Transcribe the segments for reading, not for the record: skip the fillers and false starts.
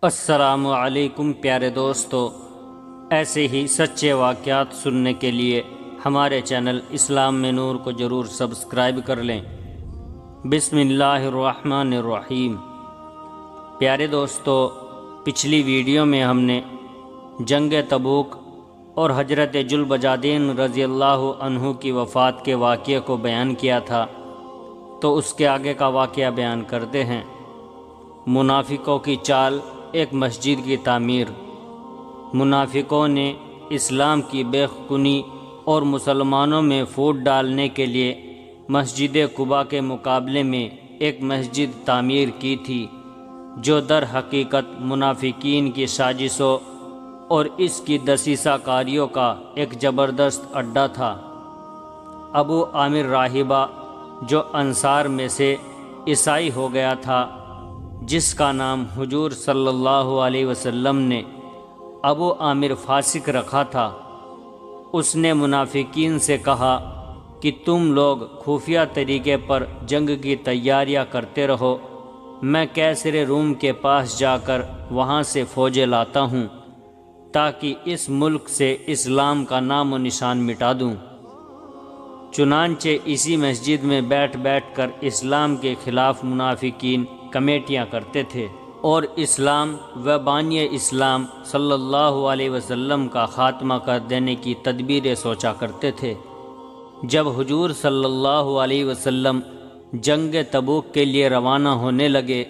السلام علیکم پیارے دوستو، ایسے ہی سچے واقعات سننے کے لیے ہمارے چینل اسلام میں نور کو ضرور سبسکرائب کر لیں۔ بسم اللہ الرحمن الرحیم۔ پیارے دوستو، پچھلی ویڈیو میں ہم نے جنگ تبوک اور حضرت ذوالبجادین رضی اللہ عنہ کی وفات کے واقعے کو بیان کیا تھا، تو اس کے آگے کا واقعہ بیان کرتے ہیں۔ منافقوں کی چال، ایک مسجد کی تعمیر۔ منافقوں نے اسلام کی بیخ-کنی اور مسلمانوں میں پھوٹ ڈالنے کے لیے مسجد قباء کے مقابلے میں ایک مسجد تعمیر کی تھی، جو در حقیقت منافقین کی سازشوں اور اس کی دسیسہ کاریوں کا ایک زبردست اڈہ تھا۔ ابو عامر راہبہ، جو انصار میں سے عیسائی ہو گیا تھا، جس کا نام حضور صلی اللہ علیہ وسلم نے ابو عامر فاسق رکھا تھا، اس نے منافقین سے کہا کہ تم لوگ خفیہ طریقے پر جنگ کی تیاریاں کرتے رہو، میں کیسر روم کے پاس جا کر وہاں سے فوجیں لاتا ہوں تاکہ اس ملک سے اسلام کا نام و نشان مٹا دوں۔ چنانچہ اسی مسجد میں بیٹھ بیٹھ کر اسلام کے خلاف منافقین کمیٹیاں کرتے تھے اور اسلام و بانی اسلام صلی اللہ علیہ وسلم کا خاتمہ کر دینے کی تدبیریں سوچا کرتے تھے۔ جب حضور صلی اللہ علیہ وسلم جنگ تبوک کے لیے روانہ ہونے لگے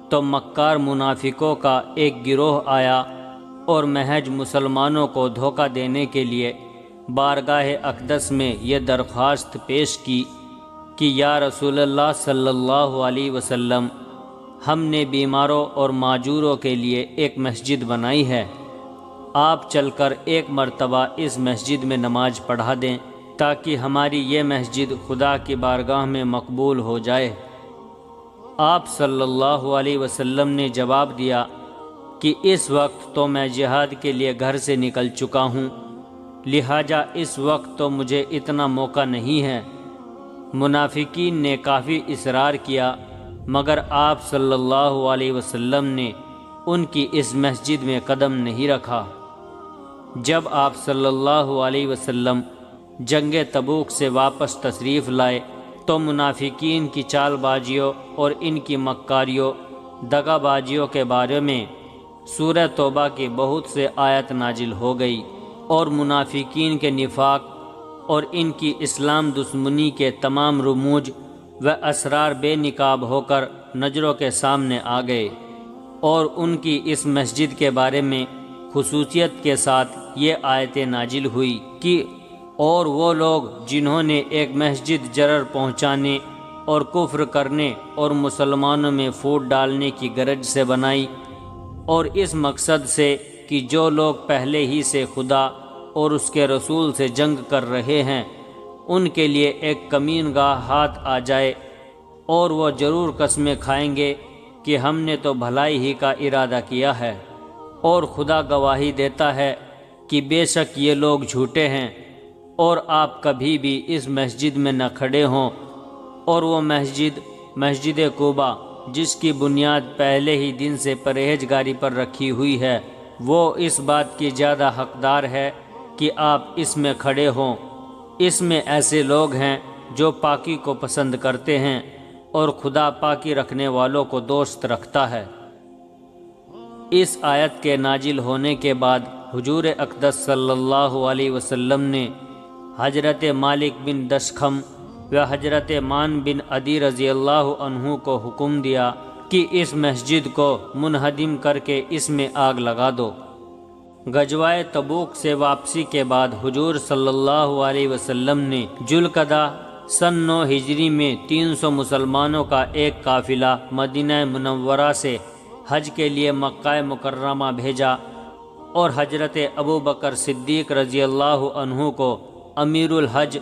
تو مکار منافقوں کا ایک گروہ آیا اور محض مسلمانوں کو دھوکہ دینے کے لیے بارگاہ اقدس میں یہ درخواست پیش کی کہ یا رسول اللہ صلی اللہ علیہ وسلم، ہم نے بیماروں اور معذوروں کے لیے ایک مسجد بنائی ہے، آپ چل کر ایک مرتبہ اس مسجد میں نماز پڑھا دیں تاکہ ہماری یہ مسجد خدا کی بارگاہ میں مقبول ہو جائے۔ آپ صلی اللہ علیہ وسلم نے جواب دیا کہ اس وقت تو میں جہاد کے لیے گھر سے نکل چکا ہوں، لہٰذا اس وقت تو مجھے اتنا موقع نہیں ہے۔ منافقین نے کافی اصرار کیا، مگر آپ صلی اللہ علیہ وسلم نے ان کی اس مسجد میں قدم نہیں رکھا۔ جب آپ صلی اللہ علیہ وسلم جنگ تبوک سے واپس تشریف لائے تو منافقین کی چال بازیوں اور ان کی مکاریوں، دغا بازیوں کے بارے میں سورہ توبہ کی بہت سے آیت نازل ہو گئی اور منافقین کے نفاق اور ان کی اسلام دشمنی کے تمام رموز و اسرار بے نقاب ہو کر نظروں کے سامنے آ گئے، اور ان کی اس مسجد کے بارے میں خصوصیت کے ساتھ یہ آیتیں نازل ہوئی کہ اور وہ لوگ جنہوں نے ایک مسجد ضرر پہنچانے اور کفر کرنے اور مسلمانوں میں پھوٹ ڈالنے کی غرض سے بنائی، اور اس مقصد سے کہ جو لوگ پہلے ہی سے خدا اور اس کے رسول سے جنگ کر رہے ہیں ان کے لیے ایک کمین گاہ ہاتھ آ جائے، اور وہ ضرور قسمیں کھائیں گے کہ ہم نے تو بھلائی ہی کا ارادہ کیا ہے، اور خدا گواہی دیتا ہے کہ بے شک یہ لوگ جھوٹے ہیں، اور آپ کبھی بھی اس مسجد میں نہ کھڑے ہوں، اور وہ مسجد قباء جس کی بنیاد پہلے ہی دن سے پرہیزگاری پر رکھی ہوئی ہے، وہ اس بات کی زیادہ حقدار ہے کہ آپ اس میں کھڑے ہوں۔ اس میں ایسے لوگ ہیں جو پاکی کو پسند کرتے ہیں، اور خدا پاکی رکھنے والوں کو دوست رکھتا ہے۔ اس آیت کے نازل ہونے کے بعد حضور اقدس صلی اللہ علیہ وسلم نے حضرت مالک بن دشخم و حضرت مان بن عدی رضی اللہ عنہ کو حکم دیا کہ اس مسجد کو منہدم کر کے اس میں آگ لگا دو۔ غزوہ تبوک سے واپسی کے بعد حضور صلی اللہ علیہ وسلم نے ذوالقعدہ سن 9 ہجری میں 300 مسلمانوں کا ایک قافلہ مدینہ منورہ سے حج کے لیے مکہ مکرمہ بھیجا، اور حضرت ابو بکر صدیق رضی اللہ عنہ کو امیر الحج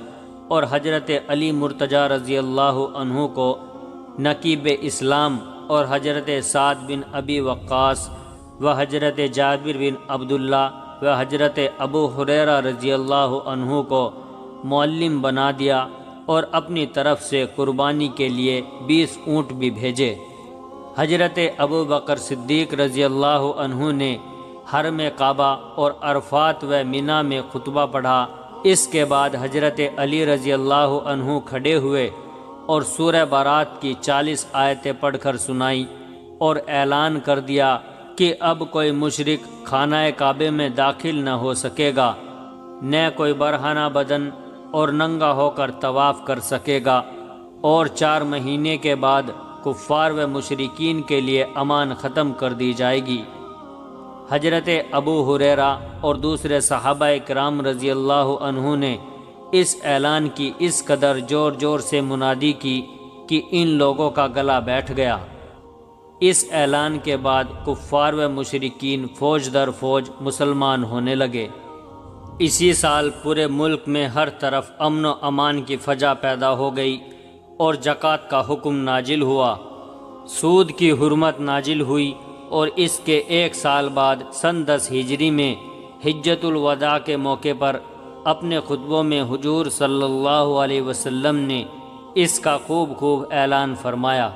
اور حضرت علی مرتضیٰ رضی اللہ عنہ کو نقیب اسلام اور حضرت سعد بن ابی وقاص و حضرت جابر بن عبداللہ و حضرت ابو ہریرہ رضی اللہ عنہ کو معلم بنا دیا اور اپنی طرف سے قربانی کے لیے 20 اونٹ بھی بھیجے۔ حضرت ابو بکر صدیق رضی اللہ عنہ نے حرم کعبہ اور عرفات و مینا میں خطبہ پڑھا۔ اس کے بعد حضرت علی رضی اللہ عنہ کھڑے ہوئے اور سورہ بارات کی 40 آیتیں پڑھ کر سنائیں اور اعلان کر دیا کہ اب کوئی مشرک خانہ کعبے میں داخل نہ ہو سکے گا، نہ کوئی برہنہ بدن اور ننگا ہو کر طواف کر سکے گا، اور 4 مہینے کے بعد کفار و مشرکین کے لیے امان ختم کر دی جائے گی۔ حضرت ابو ہریرہ اور دوسرے صحابہ کرام رضی اللہ عنہ نے اس اعلان کی اس قدر زور سے منادی کی کہ ان لوگوں کا گلا بیٹھ گیا۔ اس اعلان کے بعد کفار و مشرکین فوج در فوج مسلمان ہونے لگے۔ اسی سال پورے ملک میں ہر طرف امن و امان کی فضا پیدا ہو گئی اور زکوٰۃ کا حکم نازل ہوا، سود کی حرمت نازل ہوئی، اور اس کے 1 سال بعد سن 10 ہجری میں حجۃ الوداع کے موقع پر اپنے خطبوں میں حضور صلی اللہ علیہ وسلم نے اس کا خوب اعلان فرمایا۔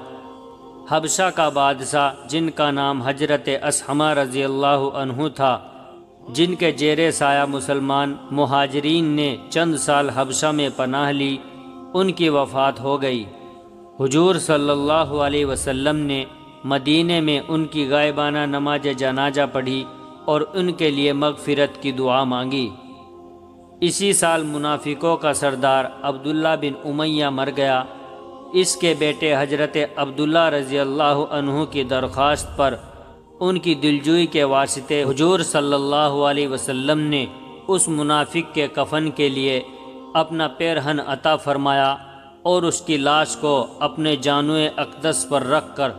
حبشہ کا بادشاہ جن کا نام حضرت اصحمہ رضی اللہ عنہ تھا، جن کے زیر سایہ مسلمان مہاجرین نے چند سال حبشہ میں پناہ لی، ان کی وفات ہو گئی۔ حضور صلی اللہ علیہ وسلم نے مدینے میں ان کی غائبانہ نماز جنازہ پڑھی اور ان کے لیے مغفرت کی دعا مانگی۔ اسی سال منافقوں کا سردار عبداللہ بن امیہ مر گیا۔ اس کے بیٹے حضرت عبداللہ رضی اللہ عنہ کی درخواست پر ان کی دلجوئی کے واسطے حضور صلی اللہ علیہ وسلم نے اس منافق کے کفن کے لیے اپنا پیرہن عطا فرمایا اور اس کی لاش کو اپنے جانوء اقدس پر رکھ کر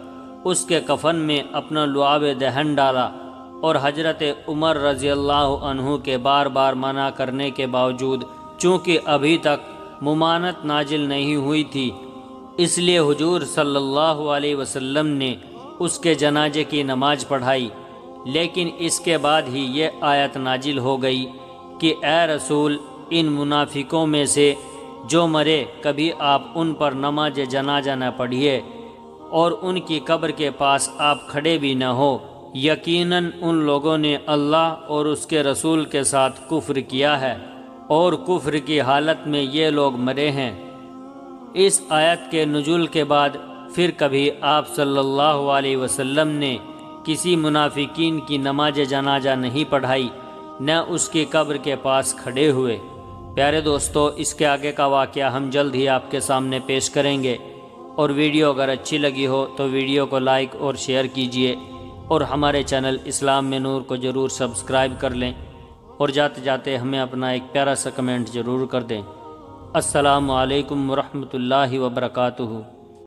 اس کے کفن میں اپنا لعاب دہن ڈالا، اور حضرت عمر رضی اللہ عنہ کے بار بار منع کرنے کے باوجود چونکہ ابھی تک ممانت نازل نہیں ہوئی تھی، اس لیے حضور صلی اللہ علیہ وسلم نے اس کے جنازے کی نماز پڑھائی۔ لیکن اس کے بعد ہی یہ آیت نازل ہو گئی کہ اے رسول، ان منافقوں میں سے جو مرے کبھی آپ ان پر نماز جنازہ نہ پڑھیے اور ان کی قبر کے پاس آپ کھڑے بھی نہ ہو، یقیناً ان لوگوں نے اللہ اور اس کے رسول کے ساتھ کفر کیا ہے اور کفر کی حالت میں یہ لوگ مرے ہیں۔ اس آیت کے نزول کے بعد پھر کبھی آپ صلی اللہ علیہ وسلم نے کسی منافقین کی نماز جنازہ نہیں پڑھائی، نہ اس کی قبر کے پاس کھڑے ہوئے۔ پیارے دوستو، اس کے آگے کا واقعہ ہم جلد ہی آپ کے سامنے پیش کریں گے، اور ویڈیو اگر اچھی لگی ہو تو ویڈیو کو لائک اور شیئر کیجئے، اور ہمارے چینل اسلام میں نور کو ضرور سبسکرائب کر لیں، اور جاتے جاتے ہمیں اپنا ایک پیارا سا کمنٹ ضرور کر دیں۔ السلام علیکم ورحمۃ اللہ وبرکاتہ۔